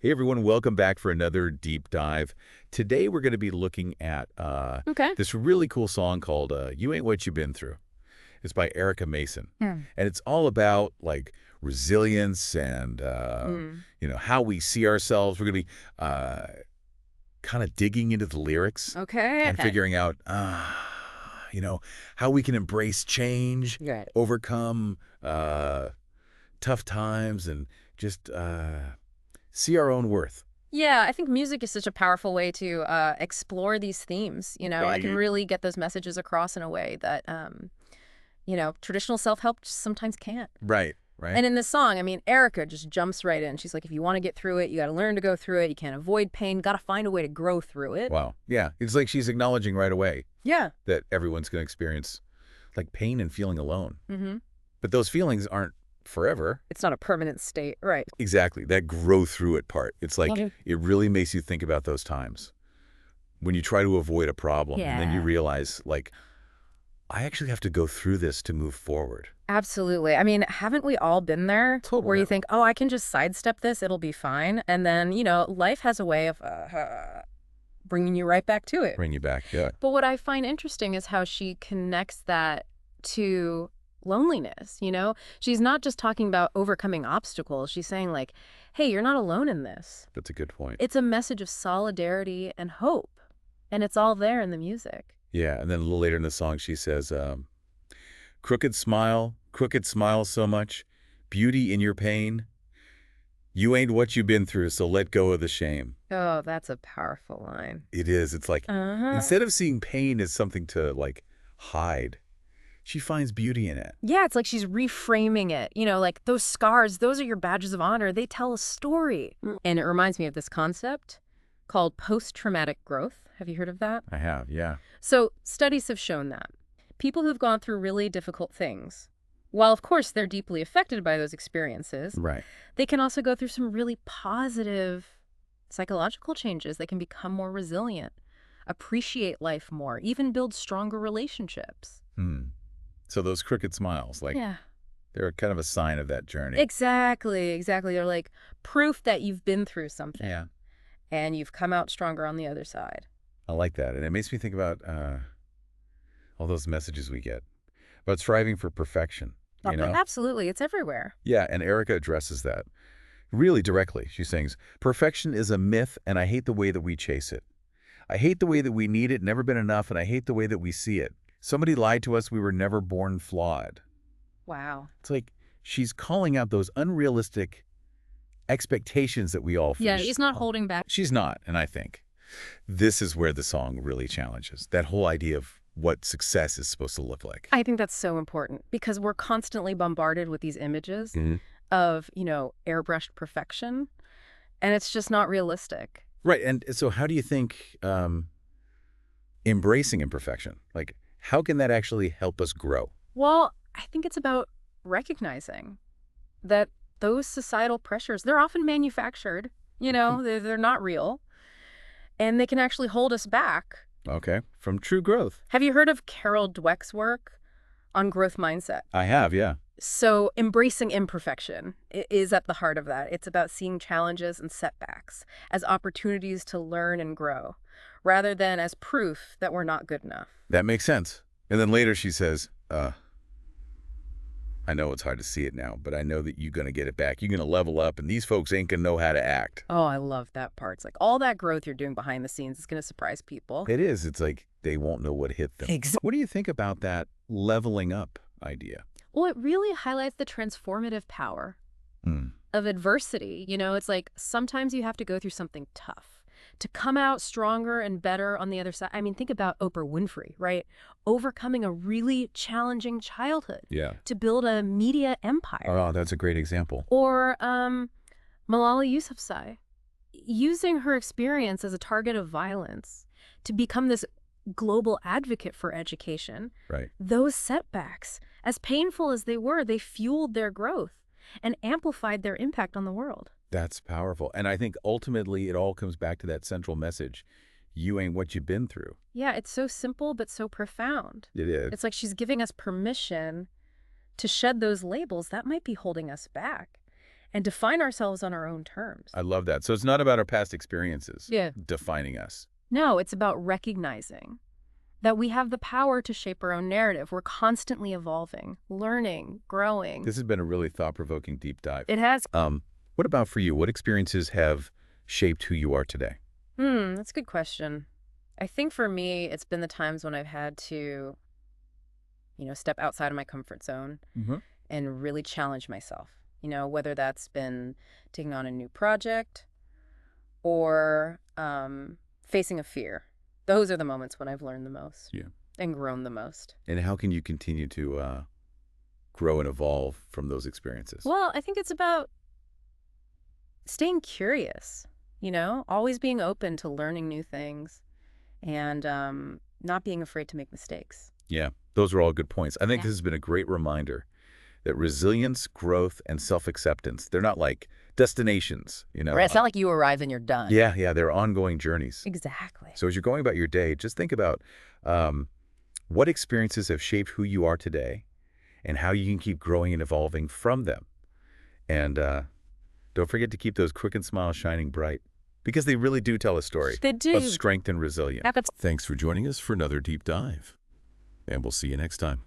Hey everyone, welcome back for another deep dive. Today we're going to be looking at Okay. this really cool song called You Ain't What You Been Through. It's by Erica Mason. Hmm. And it's all about like resilience and Mm. how we see ourselves. We're going to be kind of digging into the lyrics Okay. and figuring out how we can embrace change, Good. overcome tough times, and just see our own worth. Yeah, I think music is such a powerful way to explore these themes. I can Right. really get those messages across in a way that, traditional self-help just sometimes can't. Right, right. And in this song, I mean, Erica just jumps right in. She's like, if you want to get through it, you got to learn to go through it. You can't avoid pain. Got to find a way to grow through it. Wow. Yeah. It's like she's acknowledging right away Yeah. that everyone's going to experience like pain and feeling alone. Mm-hmm. But those feelings aren't forever. It's not a permanent state. Right. Exactly. That grow through it part. It's like Mhm. it really makes you think about those times when you try to avoid a problem and then you Yeah. realize like, I actually have to go through this to move forward. Absolutely. I mean, haven't we all been there where Totally. you think, oh, I can just sidestep this, it'll be fine. And then, life has a way of bringing you right back to it. Bring you back. Yeah. But what I find interesting is how she connects that to loneliness. She's not just talking about overcoming obstacles. She's saying like, hey, you're not alone in this. That's a good point. It's a message of solidarity and hope. And it's all there in the music. Yeah. And then a little later in the song, she says, crooked smile so much, beauty in your pain. You ain't what you've been through, so let go of the shame. Oh, that's a powerful line. It is. It's like, Uh-huh. instead of seeing pain as something to, like, hide, she finds beauty in it. Yeah, it's like she's reframing it. Like those scars, those are your badges of honor. They tell a story. And it reminds me of this concept called post-traumatic growth. Have you heard of that? I have, yeah. So studies have shown that people who've gone through really difficult things, while of course they're deeply affected by those experiences, Right. they can also go through some really positive psychological changes. They can become more resilient, appreciate life more, even build stronger relationships. So those crooked smiles, like, Yeah. they're kind of a sign of that journey. Exactly. They're like proof that you've been through something Yeah. and you've come out stronger on the other side. I like that. And it makes me think about all those messages we get about striving for perfection, you know? Absolutely. It's everywhere. Yeah, and Erica addresses that really directly. She sings, perfection is a myth, and I hate the way that we chase it. I hate the way that we need it, never been enough, and I hate the way that we see it. Somebody lied to us, we were never born flawed. Wow. It's like she's calling out those unrealistic expectations that we all Yeah, face. he's not holding back. She's not, and I think this is where the song really challenges that whole idea of what success is supposed to look like. I think that's so important because we're constantly bombarded with these images Mhm. of, airbrushed perfection, and it's just not realistic. Right, and so how do you think embracing imperfection, like how can that actually help us grow? Well, I think it's about recognizing that those societal pressures, they're often manufactured, they're not real, and they can actually hold us back. Okay, from true growth. Have you heard of Carol Dweck's work on growth mindset? I have, yeah. So embracing imperfection is at the heart of that. It's about seeing challenges and setbacks as opportunities to learn and grow, rather than as proof that we're not good enough. That makes sense. And then later she says, I know it's hard to see it now, but I know that you're going to get it back. You're going to level up, and these folks ain't going to know how to act. Oh, I love that part. It's like all that growth you're doing behind the scenes is going to surprise people. It is. It's like they won't know what hit them. What do you think about that leveling up idea? Well, it really highlights the transformative power of adversity. It's like sometimes you have to go through something tough to come out stronger and better on the other side. I mean, think about Oprah Winfrey, right? Overcoming a really challenging childhood Yeah. to build a media empire. Oh, that's a great example. Or Malala Yousafzai, using her experience as a target of violence to become this global advocate for education. Right. Those setbacks, as painful as they were, they fueled their growth and amplified their impact on the world. That's powerful. And I think ultimately it all comes back to that central message. You ain't what you've been through. Yeah, it's so simple but so profound. It is. It's like she's giving us permission to shed those labels that might be holding us back and define ourselves on our own terms. I love that. So it's not about our past experiences Yeah. defining us. No, it's about recognizing that we have the power to shape our own narrative. We're constantly evolving, learning, growing. This has been a really thought-provoking deep dive. It has. What about for you? What experiences have shaped who you are today? That's a good question. I think for me, it's been the times when I've had to, step outside of my comfort zone and really challenge myself. Whether that's been taking on a new project or facing a fear. Those are the moments when I've learned the most and grown the most. And how can you continue to grow and evolve from those experiences? Well, I think it's about staying curious, always being open to learning new things and not being afraid to make mistakes. Yeah, those are all good points. I think this has been a great reminder that resilience, growth, and self-acceptance, they're not like destinations, Right, it's not like you arrive and you're done. Yeah, they're ongoing journeys. Exactly. So as you're going about your day, just think about what experiences have shaped who you are today and how you can keep growing and evolving from them. And don't forget to keep those Quicken smiles shining bright because they really do tell a story They do. of strength and resilience. That's Thanks for joining us for another deep dive. And we'll see you next time.